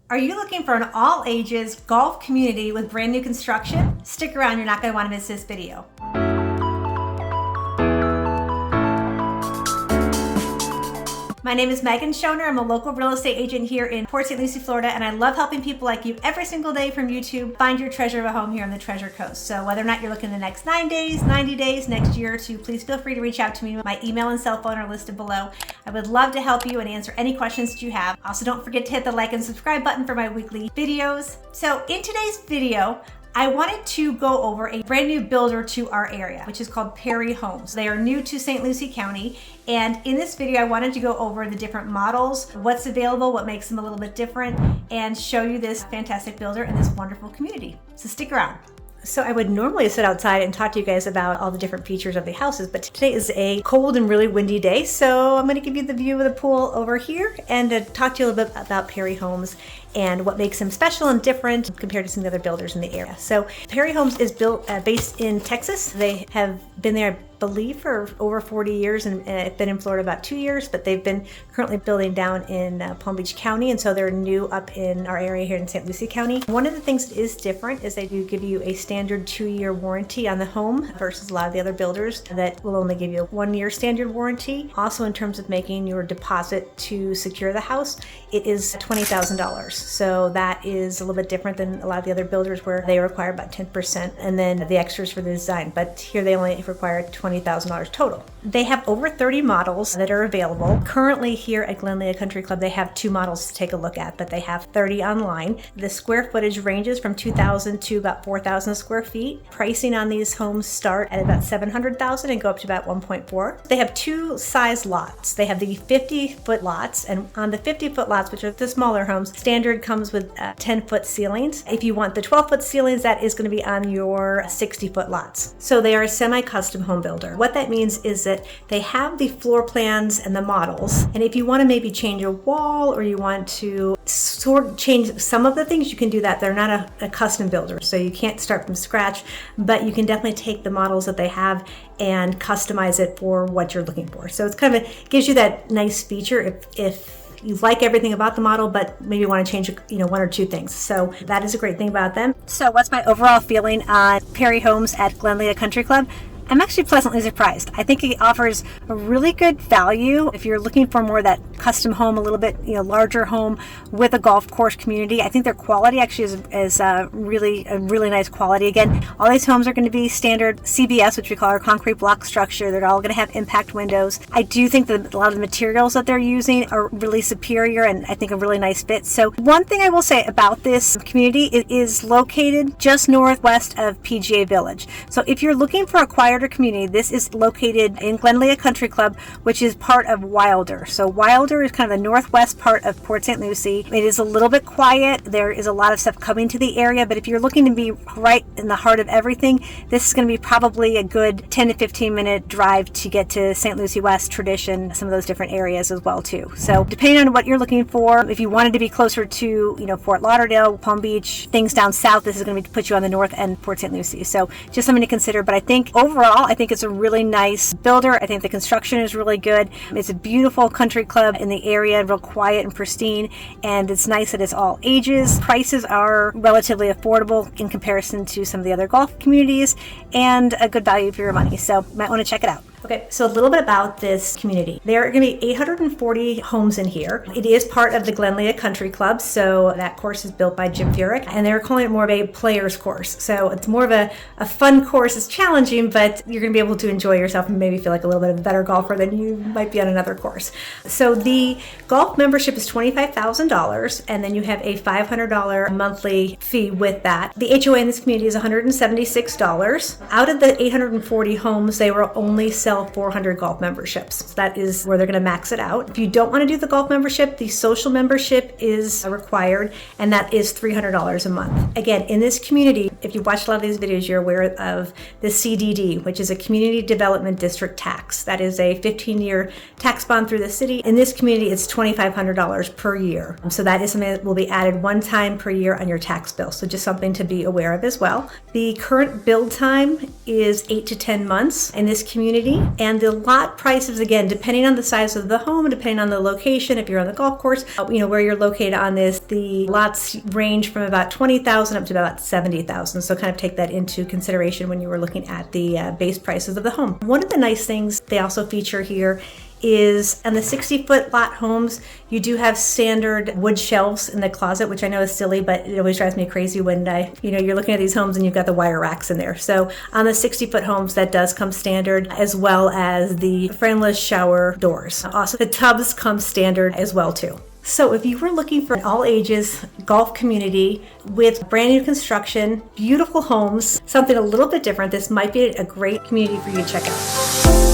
Are you looking for an all-ages golf community with brand new construction? Stick around, you're not going to want to miss this video. My name is Megan Schoner. I'm a local real estate agent here in Port St. Lucie, Florida, and I love helping people like you every single day from YouTube find your treasure of a home here on the Treasure Coast. So whether or not you're looking the next 9 days, 90 days, next year or two, please feel free to reach out to me. My email and cell phone are listed below. I would love to help you and answer any questions that you have. Also, don't forget to hit the like and subscribe button for my weekly videos. So in today's video, I wanted to go over a brand new builder to our area, which is called Perry Homes. They are new to St. Lucie County. And in this video, I wanted to go over the different models, what's available, what makes them a little bit different, and show you this fantastic builder and this wonderful community. So stick around. So I would normally sit outside and talk to you guys about all the different features of the houses, but today is a cold and really windy day, so I'm going to give you the view of the pool over here and talk to you a little bit about Perry Homes and what makes them special and different compared to some of the other builders in the area. So Perry Homes is based in Texas. They have been there, I believe, for over 40 years and been in Florida about 2 years, but they've been currently building down in Palm Beach County, and so they're new up in our area here in St. Lucie County. One of the things that is different is they do give you a standard 2-year warranty on the home versus a lot of the other builders that will only give you a 1-year standard warranty. Also, in terms of making your deposit to secure the house, it is $20,000. So that is a little bit different than a lot of the other builders where they require about 10% and then the extras for the design. But here they only require $20,000 total. They have over 30 models that are available. Currently here at Glynlea Country Club, they have 2 models to take a look at, but they have 30 online. The square footage ranges from 2,000 to about 4,000 square feet. Pricing on these homes start at about $700,000 and go up to about 1.4. They have 2 size lots. They have the 50-foot lots, and on the 50-foot lots, which are the smaller homes, standard comes with 10-foot ceilings. If you want the 12-foot ceilings, that is going to be on your 60-foot lots. So they are a semi-custom home builder. What that means is that they have the floor plans and the models, and if you want to maybe change a wall or you want to sort of change some of the things, you can do that. They're not a custom builder, so you can't start from scratch, but you can definitely take the models that they have and customize it for what you're looking for. So it's kind of gives you that nice feature if you like everything about the model, but maybe you want to change, 1 or 2 things. So that is a great thing about them. So what's my overall feeling on Perry Homes at Glynlea Country Club? I'm actually pleasantly surprised. I think it offers a really good value if you're looking for more of that custom home, a little bit larger home with a golf course community. I think their quality actually is really nice quality. Again, all these homes are going to be standard CBS, which we call our concrete block structure. They're all going to have impact windows. I do think that a lot of the materials that they're using are really superior and I think a really nice fit. So one thing I will say about this community, it is located just northwest of PGA Village. So if you're looking for a quieter community, this is located in Glynlea Country Club, which is part of Wylder. So Wylder is kind of the northwest part of Port St. Lucie. It is a little bit quiet. There is a lot of stuff coming to the area, but if you're looking to be right in the heart of everything, this is going to be probably a good 10 to 15 minute drive to get to St. Lucie West, Tradition, some of those different areas as well too. So depending on what you're looking for, if you wanted to be closer to Fort Lauderdale, Palm Beach, things down south, this is going to put you on the north end of Port St. Lucie. So just something to consider. But I think overall, I think it's a really nice builder. I think the construction is really good. It's a beautiful country club in the area, real quiet and pristine, and it's nice that it's all ages. Prices are relatively affordable in comparison to some of the other golf communities, and a good value for your money. So you might want to check it out. Okay, so a little bit about this community. There are going to be 840 homes in here. It is part of the Glynlea Country Club, so that course is built by Jim Furyk, and they're calling it more of a player's course. So it's more of a fun course. It's challenging, but you're going to be able to enjoy yourself and maybe feel like a little bit of a better golfer than you might be on another course. So the golf membership is $25,000, and then you have a $500 monthly fee with that. The HOA in this community is $176. Out of the 840 homes, they will only sell 400 golf memberships. So that is where they're going to max it out. If you don't want to do the golf membership, the social membership is required, and that is $300 a month. Again, in this community, if you watch a lot of these videos, you're aware of the CDD, which is a Community Development District tax. That is a 15-year tax bond through the city. In this community, it's $2,500 per year. So that is something that will be added one time per year on your tax bill. So just something to be aware of as well. The current build time is 8 to 10 months in this community. And the lot prices, again, depending on the size of the home, depending on the location, if you're on the golf course, where you're located on this, the lots range from about 20,000 up to about 70,000. So kind of take that into consideration when you were looking at the base prices of the home. One of the nice things they also feature here is on the 60-foot lot homes, you do have standard wood shelves in the closet, which I know is silly, but it always drives me crazy when you're looking at these homes and you've got the wire racks in there. So on the 60-foot homes, that does come standard, as well as the frameless shower doors. Also, the tubs come standard as well too. So if you were looking for an all ages golf community with brand new construction, beautiful homes, something a little bit different, this might be a great community for you to check out.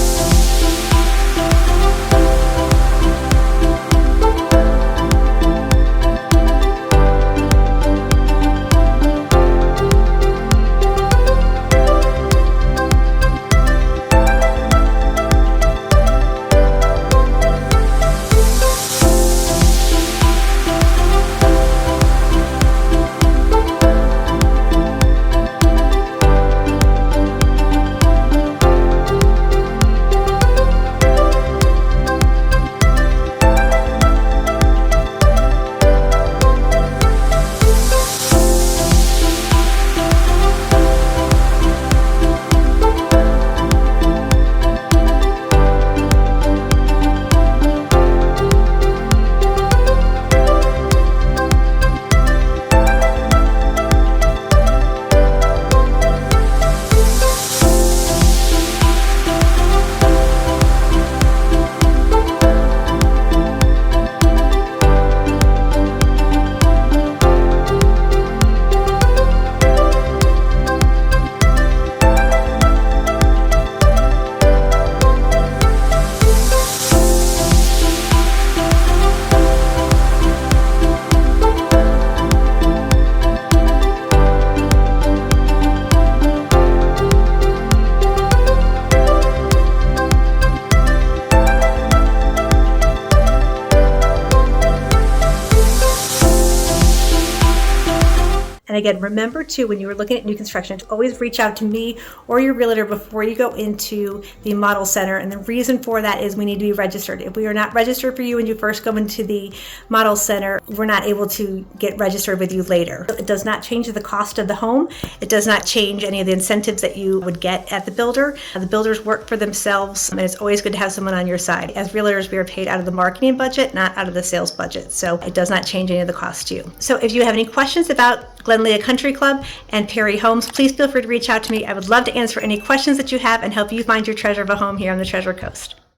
And again, remember too, when you were looking at new construction, to always reach out to me or your realtor before you go into the model center. And the reason for that is we need to be registered. If we are not registered for you when you first go into the model center, we're not able to get registered with you later. It does not change the cost of the home. It does not change any of the incentives that you would get at the builder. The builders work for themselves, and it's always good to have someone on your side. As realtors, we are paid out of the marketing budget, not out of the sales budget. So it does not change any of the cost to you. So if you have any questions about Glynlea Country Club and Perry Homes, please feel free to reach out to me. I would love to answer any questions that you have and help you find your treasure of a home here on the Treasure Coast.